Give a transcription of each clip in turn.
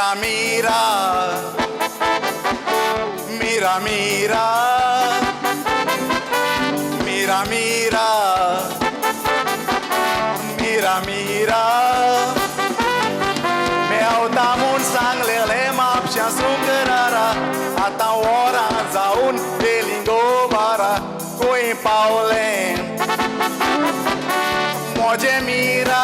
Mira, mira, mira, mira, mira, mira, mira, mira. Meu damun sanglele mapsha sukarara, ata ora zaun delingo bara, koi paule, moje mira.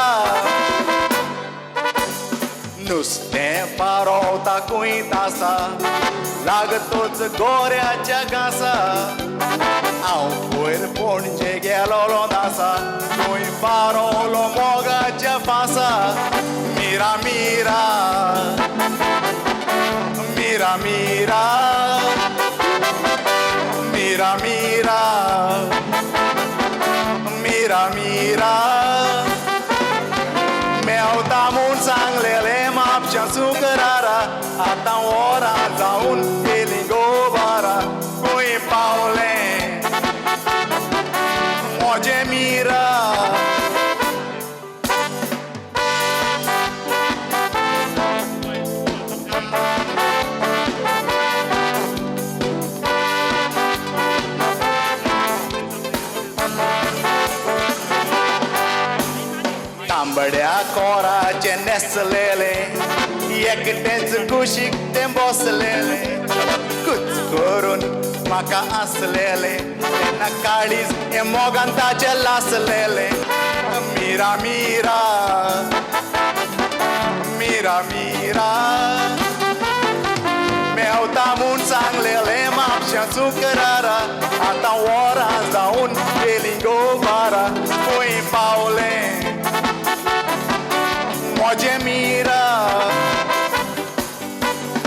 नुसतें पारोवता कुंयत आसा लागतोच गोऱ्याच्या घासा हांव वयर पणजे गेलोलो दासा थंय पारोवलो मोगाच्या fossa Mira Mira Mira Mira Mira Mira Mira Mira मेव दामून सांगलेले म्हापश्या सुकरारा आतां वरां जावन गेलीं गोबारा खंय पावलें म्हजें मिरा. तांबड्या कोराचे नेसलेले एकटेच कुशीक ते बसलेले कुच करून म्हाका आसलेले तेन्ना काळीज हे मोगान ताचे लासलेले मिरा मिरा मिरा मिरा मेवता म्हूण सांगलेले म्हापश्या सुकरारा आतां वरां जावन गेलीं गोबारा खंय पावलें मोजे Meera.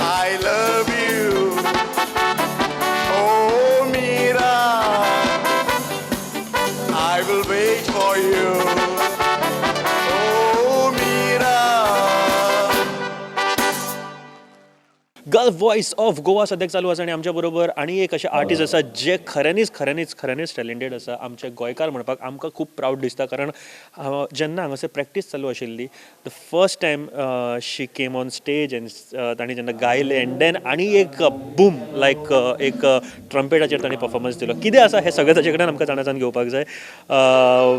I love you, oh Mira, I will wait for you, oh Mira. Gulf Voice of Goa सद्याक चालू आसा आनी आमच्या बरोबर आनी एक अशे आर्टिस्ट आसा जे खऱ्यांनीच टॅलेंटेड आसा आमचे गोंयकार म्हणपाक आमकां खूब प्रावड दिसता कारण जेन्ना हांगासर प्रॅक्टीस चालू आशिल्ली the first time she came on stage and तांणी जेन्ना गायलें एंड देन आनी एक बूम लायक एक ट्रम्पेटाचेर तांणी परफॉर्मन्स दिलो कितें आसा हें सगळें ताचे कडेन आमकां जाणां घेवपाक जाय.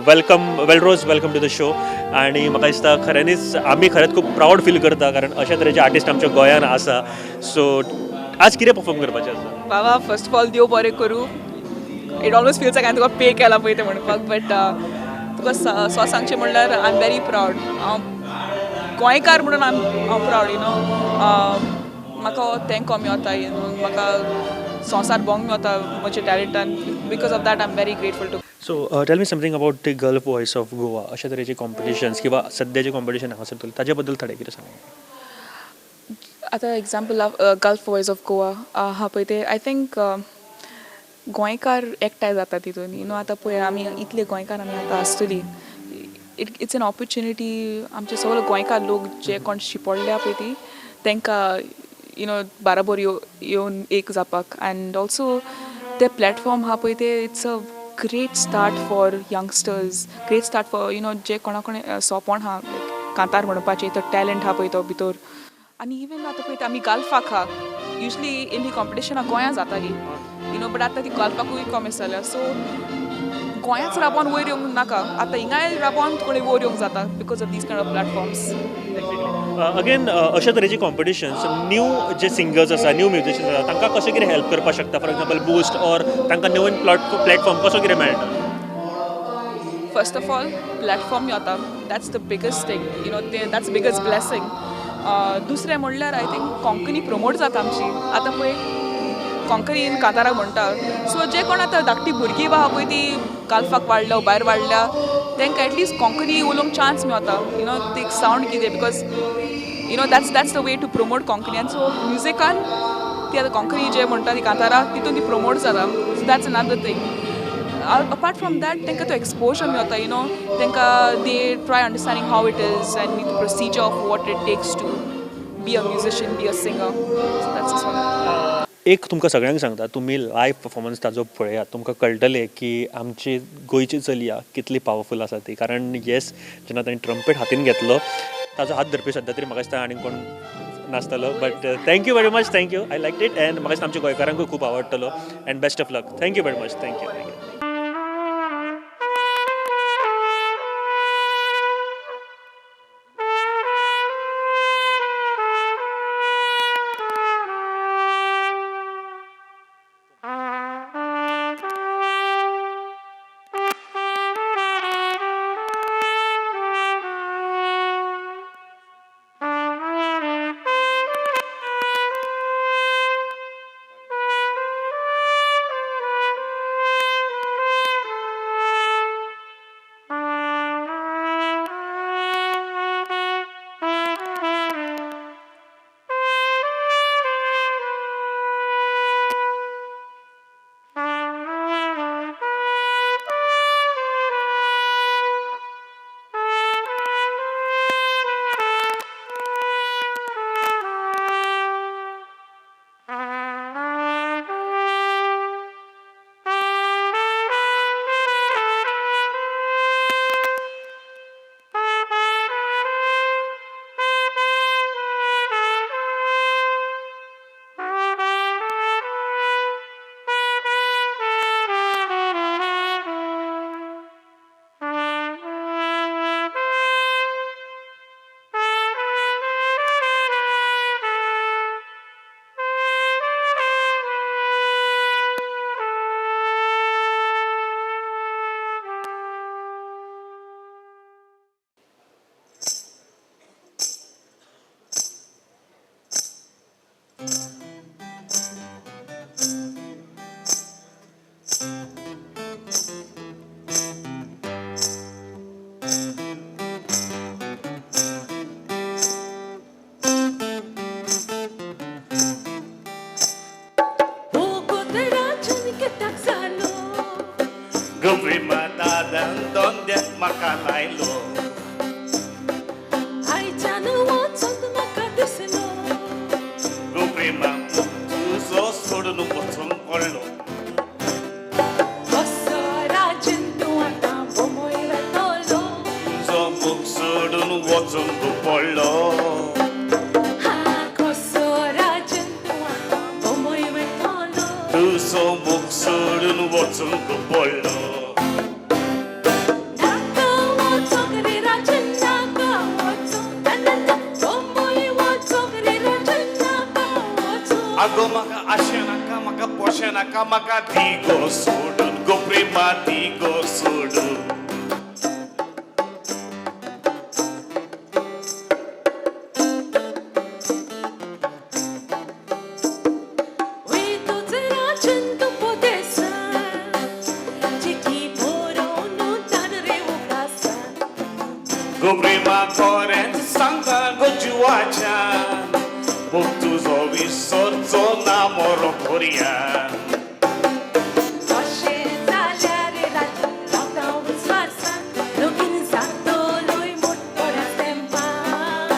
वेलकम टू द शो आनी म्हाका दिसता खऱ्यांनीच आमी खरेंच खूब प्रावड फील करता कारण अशा तरेचे आर्टिस्ट आमच्या गोंयान आसा. सो आज कितें परफॉर्म करपाचें आसा? बाबा फर्स्ट ऑफ ऑल देव बरें करूं. इट ऑलमोस्ट फील्स लायक हांवें तुका पे केला पळय तें म्हणपाक बट तुका स्व सांगचें म्हणल्यार आय एम वेरी प्रावड. हांव गोंयकार म्हणून हांव प्रावड यू नो. म्हाका तेंको मेवता यू नो म्हाका संवसार भोंवंक मेवता म्हज्या टॅलंटान because of that I am very grateful to. So tell me something about the Gulf Voice of Goa अशा तरेचे कॉम्पिटिशन्स किंवा सद्याचे कॉम्पिटिशन हांगासर चलता ताजे बद्दल थोडें कितें सांग. आतां example gulf Voice of Goa आहा पळय ते आय थिंक गोंयकार एकठांय जाता तितून यू नो. आतां पळय आमी इतले गोंयकार आमी आतां आसतलीं इट्स एन ऑपॉर्च्युनिटी आमचे सगळे गोंयकार लोक जे कोण शिंपडल्या पळय ती तांकां यू नो बाराबर येवन एक जावपाक एंड ऑल्सो ते प्लॅटफॉर्म आहा पळय ते it's a great start for youngsters great start for you know जे कोणा सोंपण आहा कांतार म्हणपाचें तो टॅलंट आहा पळय तो भितर. आनी इवन आतां पळय आमी गाल्फाक आहा युजली इल्ली कॉम्पिटिशनां गोंयां जातालीं यू नो बट आतां ती गाल्फाकूय कमी जाल्या. सो गोंयाच राबोवन वयर येवंक नाका आतां हिंगाय राबोवन कोणें वयर येवंक जाता because of this kind of platforms. Again अशा तरेची कॉम्पिटिशन्स न्यू जे सिंगर्स आसा न्यू म्युजिशियन्स आसा तांकां कशें कितें हेल्प करपाक शकता फॉर एक्झाम्पल बूस्ट ऑर तांकां नवीन प्लॅटफॉर्म कसो कितें मेळटा. First of all platform Mewat that's the biggest thing you know that's biggest blessing. दुसरें म्हणल्यार आय थिंक कोंकणी प्रमोट जाता आमची. आतां पळय कोंकणीन कांताराक म्हणटा सो जे कोण आतां धाकटी भुरगीं आहा पळय ती गाल्फाक वाडल्या भायर वाडल्या तांकां एटलीस्ट कोंकणी उलोवंक चान्स मेवता यू नो ती सावंड कितें because you know that's the way to promote Konkani. आनी सो म्युजिकान ती आतां कोंकणी जे म्हणटा ती कांतारा तितून ती प्रमोट जाता. So that's another thing. Apart from that तांकां तो एक्सपोजर मेवता यू नो तांकां they try understanding how it is and the procedure of what it takes to be a musician be a singer. So that's एक तुमकां सगळ्यांक सांगता तुमी live performance ताजो पळयात तुमकां कळटलें की आमची गोंयची चलया कितली पावरफूल आसा ती. कारण येस जेन्ना ताणें ट्रम्पेट हातीन घेतलो ताजो हात धरपी सद्या तरी म्हाका दिसता आनी कोण नासतलो but thank you very much thank you I like it and म्हाका दिसता आमच्या गोंयकारांकूय खूब आवडटलो and best of luck thank you very much thank you Prima dadan donde makalailo आयच्यान वचून म्हाका दिसलो Prima तुझो सोडून वचून पडलो कसो राजन तूं आतां बोमोय वेतलो तुझो बूक सोडून वचून तू पडलो हा कसो राजन तूं आतां बोमोय वेतलो तुझो बूक सोडून वचून तू पडलो नाका वचोंक रे राजन नाका वचोंक नाका बोमोय वचोंक रे राजन नाका वचोंक आगो म्हाका आशे नाका म्हाका पोशे नाका म्हाका दिगो सोडून गो प्रेमा दिगो सोडून Uy, tuझे राजन तूं पोदेसा चिठी बरोवन धाड रे उकासा गो प्रेमा खरेंच सांगता गो जिवाच्यान बूक तुजो विसरचो ना मोरो भरयान तशें जाल्यार रे राजन रावता विस्वासान लगीन जातलोय मोठ्या तेंपान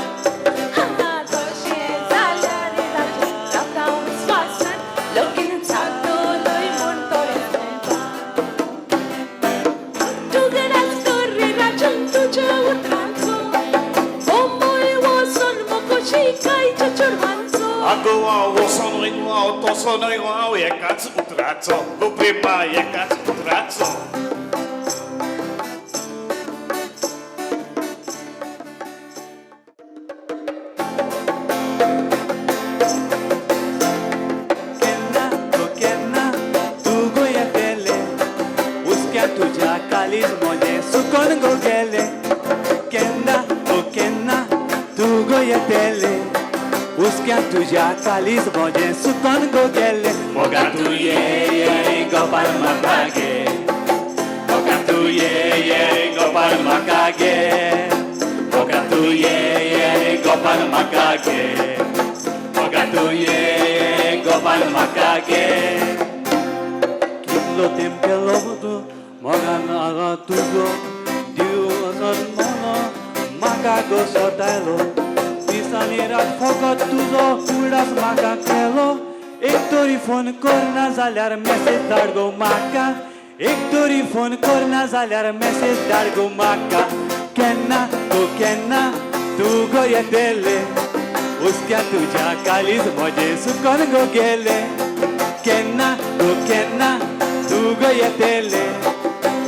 हा तशें जाल्यार रे राजन रावता विस्वासान लगीन जातलोय मोठ्या तेंपान तूं गराज कर रे राजन तुज्या उतरांचो बोमोय वचून मोको शिकायच्या चेडवांचो आगो हांव वसोन वयलो हांव तसो न्हय हांव एकाच उतराचो गो प्रेमा एकाच उतराचो केन्ना तूं गोंया गेले उस्क्या तुज्या कालीज मोजें सुकोन गो गेले केन्ना तूं गोंया गेले उस्क्या तुज्या कालीज मोजें सुकोन गो गेले मोगा तूं ये गोपाल म्हाका गे मोगा तूं ये गोपाल म्हाका गे मोगा तूं ये गोपाल म्हाका गे मोगा तूं ये गोपाल म्हाका गे कितलो tempo lobo moga naga tugo diu mono म्हाका गो सोदायलो दिसांनी रात फकत तुजो उडास म्हाका केलो एक तरी फोन करना जाल्यार मेसेज धाड गो म्हाका एक तरी फोन करना जाल्यार मेसेज धाड गो म्हाका केन्ना तूं गोंया येतले हुस्क्या तुझ्या कालीज म्हजे सुकून गो गेले केन्ना तू गो येतेले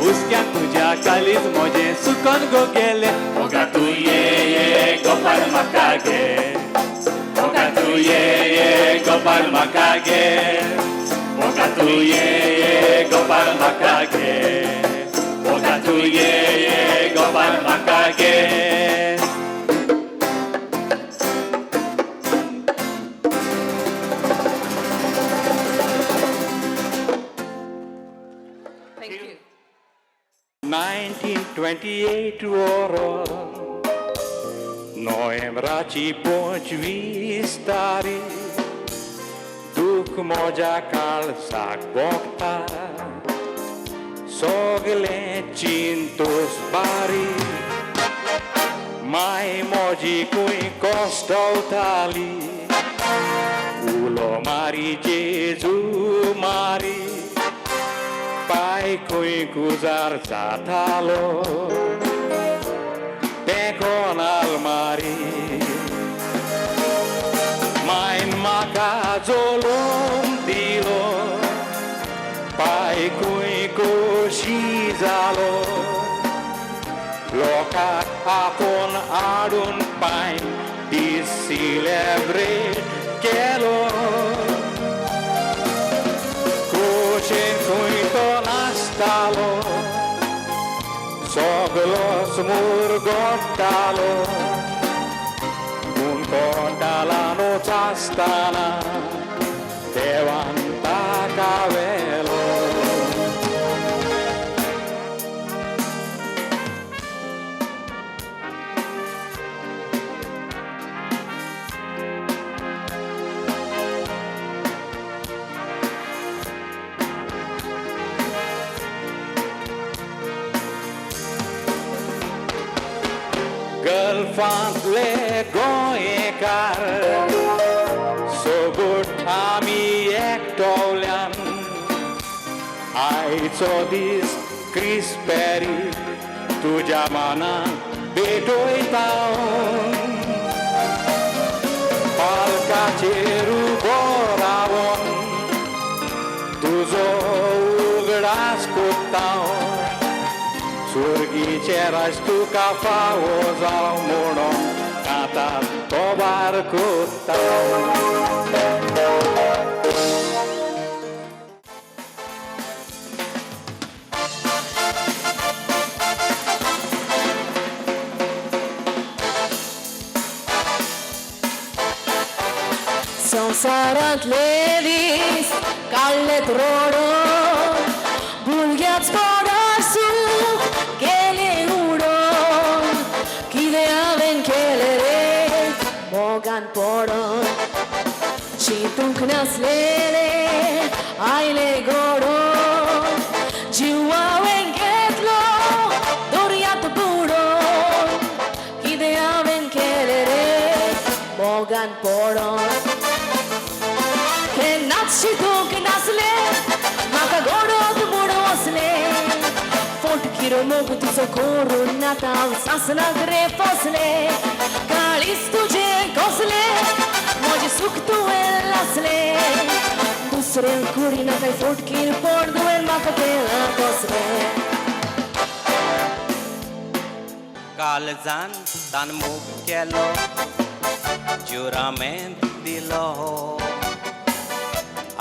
हुस्क्या तुझ्या कालीज म्हजे सुकून गो गेले मोगा तू ये गोपाल म्हाका गे मोगा तू ये गोपाल म्हाका गे मोगा तू ये गोपाल म्हाका गे मोगा तू ये गोपाल म्हाका गे Thank you. 1928 woro Noembraci 25 Duch moja kalsak bokta Sogle cintus bari Mai moji kui kostautali Ulo mari Jesu mari Pai kui guzar zatalo Pekon almari Main maka zolom dilo Pai kui koshizalo Loka apon adun pain Di celebrate kelo Kuito nastalo Soglo smurgottalo Un kodalano chastana Devanta kavelo Gălfantle goicar Sogut ami ektovlian Aico dis crisperi Tuja mana bedoitaun Palkaceru boravon Tuzo ugdas kuttaun Surgice rași tu ca faozau muno Cata tobar cutau संसारांतले दीस काडलेत रोडोन भुरग्याच पोटार सूख गेले udon कितें हांवें केलें रे मोगान पडोन चिंतूंक नासलेलें आयले घडोन जीव हांवें घेतलो दर्यांत बुडोन कितें हांवें केलें रे मोगान पडोन केन्नाच चिंतूंक नासलें म्हाका घडोवंक म्हूण वचलें फोटकिरो मोग तुजो करून आतां हांव सासणाक रे पोसलें काळीज तुजें कसलें म्हजें सूख तुवें लासलें दुसरें कुडीन काय फोटकीर पोट तुवें म्हाका केलां कसलें काळजान तान मोग केलो जुरामेंत दिलो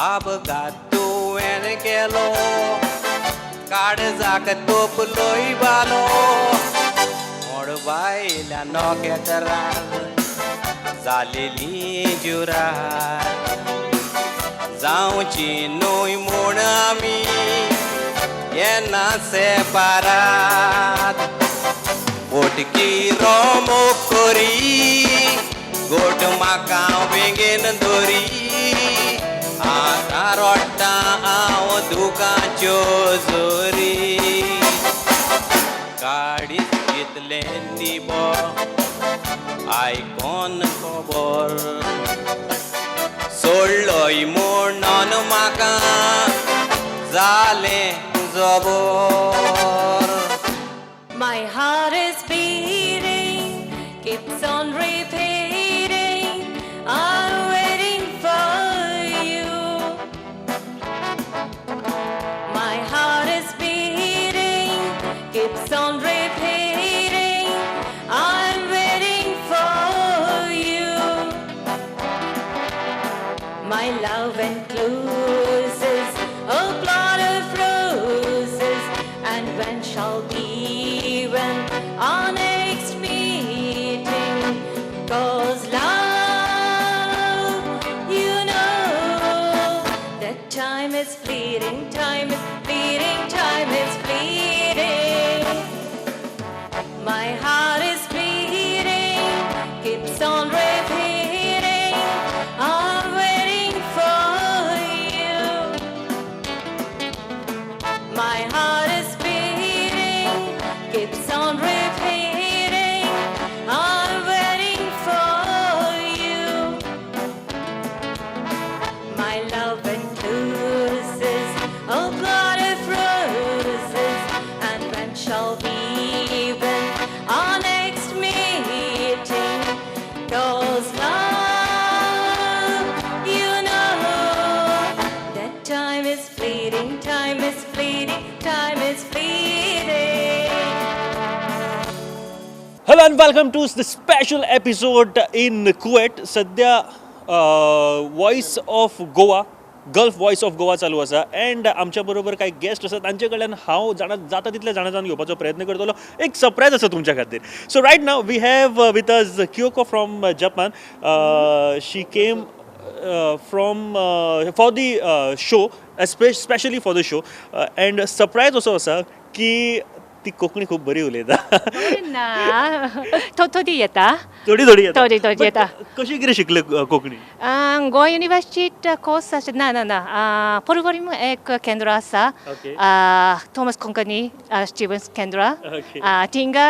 अपघात तुवें केलो काळजाक तोपलोय बालो मोडबायल्या नोकेतरार जालेली जुरार जावची न्हय म्हूण आमी येना सेपारात फोटकिरो मोग करी गोट म्हाका बेगीन धरी आतां रोडटा हांव दुखाच्यो जोरी काडीत घेतलें निबो आयकोन खबर सोडलोय म्हणून म्हाका जालें जबर My heart is beating, keeps on repeating. My heart is beating, keeps on repeating. I'm waiting for you. My love enthuses, oh blood of roses, and when shall we even our next meeting? 'Cause love, you know that time is fleeting, time is fleeting, time is fleeting. Hello and welcome to the special episode in Kuwait. सध्या Voice of Goa, Gulf voice of Goa चालू आसा and आमच्या बरोबर काही guest आसा तांचे कडल्यान हांव जाता तितले जाणा जावन घेवपाचो प्रयत्न करतलो. एक सरप्रायज आसा तुमच्या खातीर. So right now we have with us Kyoko from Japan. She came from for the show, specially for the show, and surprise असो आसा की ती कोंकणी खूप बरी उलयता. ना थोडी येता थोडी थोडी येता. थोडी थोडी येता. कशी कितें शिकले कोंकणी? गोवा युनिवर्सिटीत कोर्स आसा ना पोरवोरीम एक केंद्र आसा Okay. थॉमस कोंकणी स्टुडंट्स केंद्र Okay. थिंगा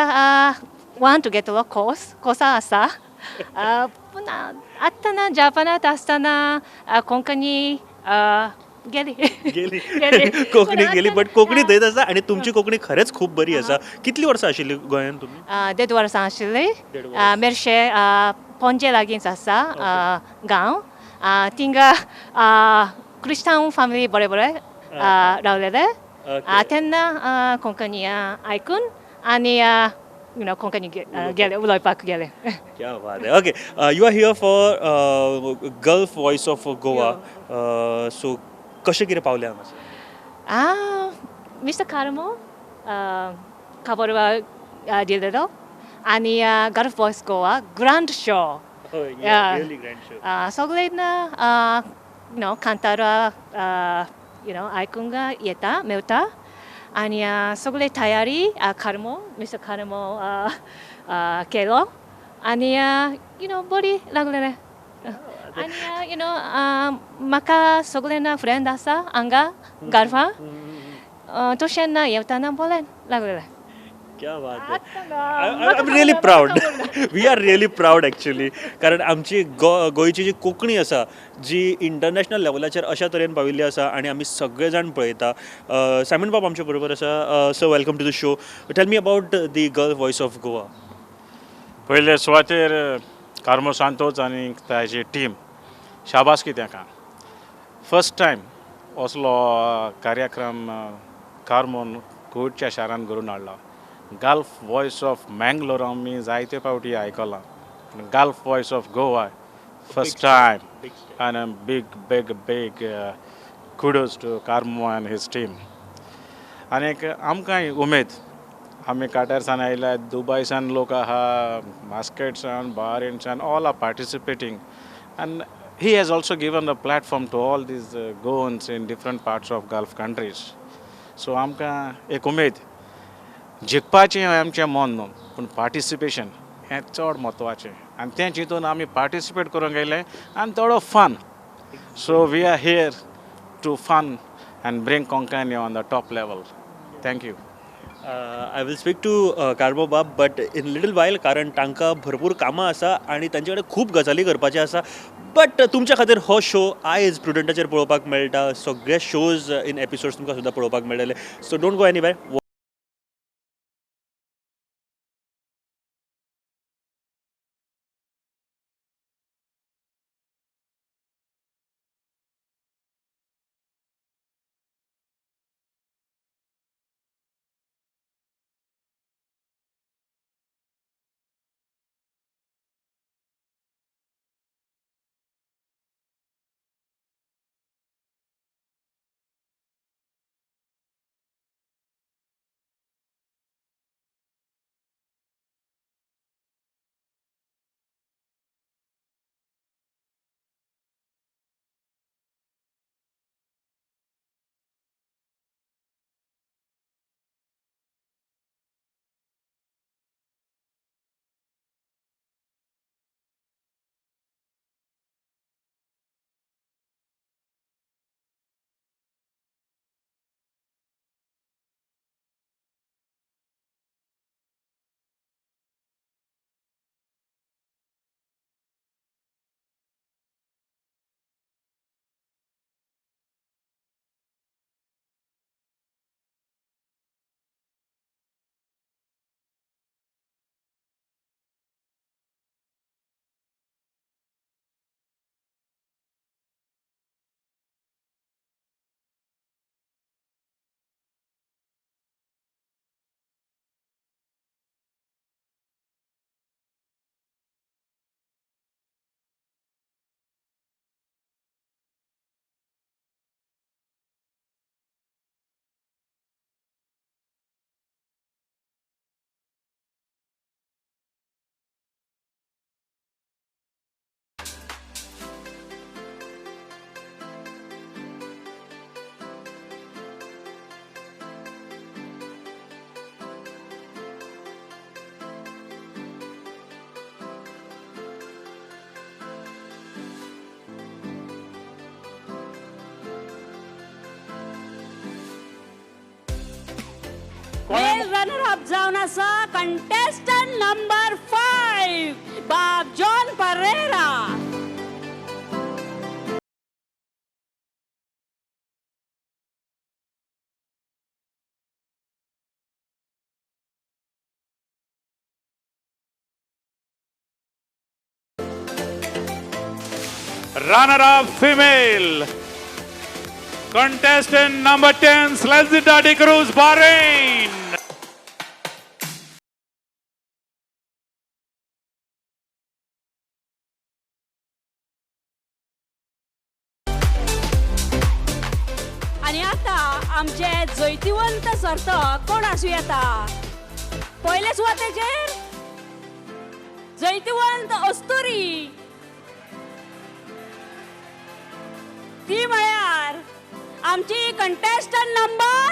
want to get a course आसा. पूण आत्ताना जपानात आसतना कोंकणी गेली गेली गेली. कोंकणी पण गेली, आतां- बट कोंकणी थंयच आसा आणि तुमची कोंकणी खरेंच खूप बरी आसा. कितली वर्सां आशिल्ली गोंयांत तुमी? 1.5 वर्सां आशिल्ली. देड वर्स. मेर्शे पणजे लागींच आसा गांव. थिंगा क्रिस्तांव फॅमिली बरे बरे रावलेले. Okay. तेन्ना कोंकणी आयकून आनी कोंकणी गेले उलोवपाक गेले. क्या बात आहे. Okay, you are here for Gulf voice of Goa. So कशें कितें पावले हांगासर? मिस्टर कार्मो खबर दिलेलो आनी Gulf Voice Goa grand show. सगळें कांतारा आयकूंक येता मेवता आनी सगळे तयारी मिस्टर कार्मो केलो आनी बरी लागलेले. आनी म्हाका सगळें फ्रेंड आसा हांगा गाल्फा तशें येवताना बरें लागलेलें. क्या बात आहे. I am really proud. We are really proud actually, कारण आमची गोंयची जी कोंकणी आसा जी इंटरनॅशनल लेवलाचेर अशा तरेन पाविल्ली आसा आणि आमी सगळे जाण पळयता. सायमन बाब आमच्या बरोबर आसा. So welcome to the show. Tell me about the gulf voice of Goa. पयले सुवातेर कार्मो सांतोच आनी ताची टीम शाबासकी ताका. फर्स्ट टायम असलो कार्यक्रम कार्मोन कोविडच्या शारान घडोवन हाडला. गल्फ वॉयस ऑफ मँगलोर आमी जायते फावटी आयकलां. Gulf voice of Goa first time आनी big kudos to Carmo and his team. आनीक आमकां उमेद, आमी काटारसान आयल्या, दुबयसान लोक आहा, मास्केटसान, बहारेनसान, all are participating. And he has also given a platform to all these Goans in different parts of Gulf countries. So आमकां एक उमेद, जिखपाचें आमचें मन न्हू, पूण पार्टिसिपेशन हें चड म्हत्वाचें. आनी तें चिंतून आमी पार्टिसिपेट करूंक गेले आनी थोडो fun. So we are here to fun and bring Konkani on the top level. Thank you. I will speak to Carmo बाब बट इन लिटल वायल, कारण तांकां भरपूर कामां आसा आणि तांचे कडेन खूब गजाली करपाचे आसा. बट तुमच्या खातीर हो शो आयज प्रुडंटाचेर पळोवपाक मेळटा. सगळे शोज इन एपिसोड्स तुमकां सुद्दां पळोवपाक मेळटले. So don't go anywhere. Runner up जावन आसा कंटेस्टंट नंबर 5 बाब John Pereira. Runner-up female, contestant number 10, Slezita de Cruz, Bahrain. आणि आता आमचे जैतिवंत सर्तक कोण आसूं येता. पयले सुवातेचेर जैतिवंत अस्तुरी, ती म्हळ्यार आमची कंटेस्टंट नंबर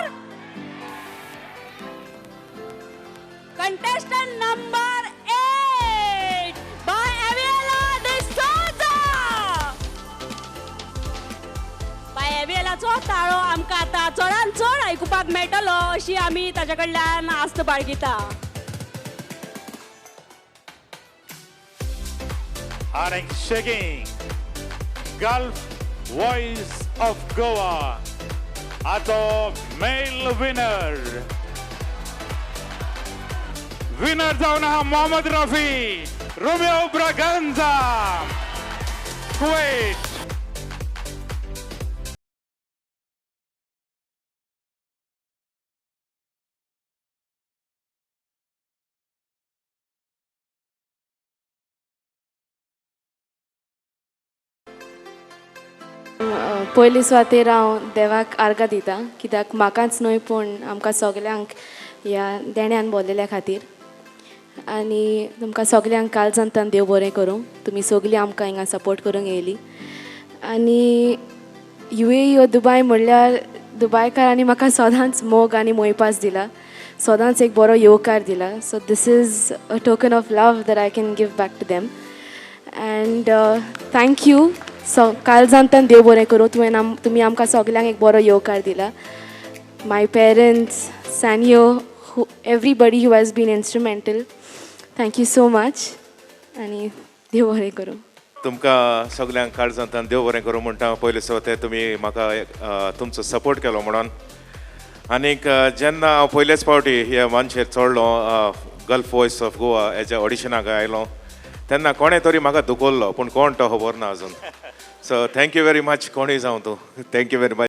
8 बाय एविएला डिसोजा. बाय एविएलाचो ताळो आमकां आतां चडांत चड आयकुपाक मेळटलो अशी आमी ताचे कडल्यान आस्त बाळगिता. And shaking Gulf Voice of Goa ato male winner जावन आहा मोहम्मद रफी, रोमियो ब्रागांझा, कुवेट. पयली सुवातेर हांव देवाक आर्गां दिता, कित्याक म्हाकाच न्हय पूण आमकां सगल्यांक ह्या देण्यान भोल्लेल्या खातीर. आनी तुमकां सगल्यांक काल सांगतान देव बरें करूं. तुमी सगलीं आमकां हिंगा सपोर्ट करूंक येयली. आनी UAE हो दुबाय म्हणल्यार दुबायकारांनी म्हाका सदांच मोग आनी मोयपास दिला, सदांच एक बरो येवकार दिला. So this is a token of love that I can give back to them. And thank you. So काल सांगतान देव बरें करूं. तुमी आमकां सगल्यांक एक बरो येवकार दिला. My parents, Sanio, everybody who has been instrumental, thank you so much. आनी देव बरें करूं. तुमकां सगल्यांक काळ सांगतान देव बरें करूं म्हणटा. पयले सुवाते तुमी म्हाका तुमचो सपोर्ट केलो म्हणून. आनीक जेन्ना हांव पयलेच फावटी ह्या मनशेर चडलो गल्फ वॉयस ऑफ गोवा हेच्या ऑडिशनाक आयलो तेन्ना कोणें तरी म्हाका दुखोल्लो, पूण कोण तो खबर ना अजून. सो थँक्यू वेरी मच कोणूय जावं तूं. Thank you very much.